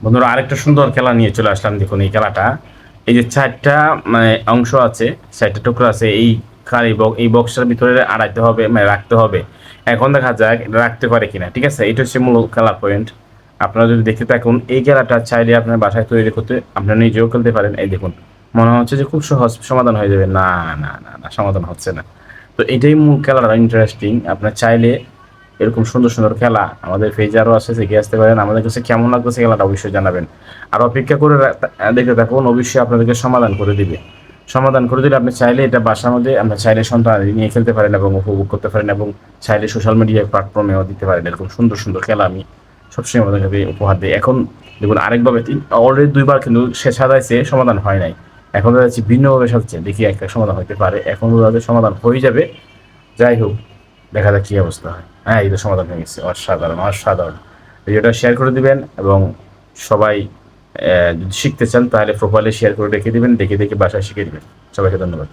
বন্ধুরা আরেকটা সুন্দর খেলা নিয়ে চলে আসলাম। দেখুন এই খেলাটা, এই যে চারটা মানে অংশ আছে, চারটা টুকরো আছে, এই এই বক্সটার ভিতরে আড়াইতে হবে, মানে রাখতে হবে। এখন দেখা যাক এটা রাখতে পারে কিনা। ঠিক আছে, এটা হচ্ছে মূল খেলা পয়েন্ট। আপনারা যদি দেখতে থাকুন, এই খেলাটা চাইলে আপনার বাসায় তৈরি করতে আপনারা নিজেও খেলতে পারেন। এই দেখুন, মনে হচ্ছে যে খুব সহজ সমাধান হয়ে যাবে। না না না না, সমাধান হচ্ছে না। তো এটাই মূল খেলাটা ইন্টারেস্টিং। আপনার চাইলে এরকম সুন্দর সুন্দর খেলা আমাদের পেজে আরও আছে, শিখে আসতে পারেন। আমাদের কাছে কেমন লাগতেছে খেলাটা অবশ্যই জানাবেন। আর অপেক্ষা করে দেখতে থাকুন, অবশ্যই আপনাদেরকে সমাধান করে দিবে। সমাধান করে দিলে আপনি চাইলে এটা বাসার মধ্যে আপনার চাইলে সন্তান নিয়ে খেলতে পারেন এবং উপভোগ করতে পারেন, এবং চাইলে সোশ্যাল মিডিয়া প্ল্যাটফর্মেও দিতে পারেন। এরকম সুন্দর সুন্দর খেলা আমি সবসময় আমাদের কাছে উপহার দিই। এখন দেখুন আরেকভাবে অলরেডি দুইবার কিন্তু সে সাজাইছে, সমাধান হয় নাই। এখন দেখা যাচ্ছে ভিন্নভাবে সাজাচ্ছে, দেখি একটা সমাধান হতে পারে। এখন ওদের সমাধান হয়ে যাবে। যাই হোক, দেখা যাক কি অবস্থা হয়। হ্যাঁ, এই তো সমাধান হয়ে গেছে। অসাধারণ অসাধারণ। ভিডিওটা শেয়ার করে দিবেন, এবং সবাই যদি শিখতে চান তাহলে প্রোফাইলে শেয়ার করে রেখে দিবেন, দেখে দেখে বাসায় শিখে দিবেন। সবাইকে ধন্যবাদ।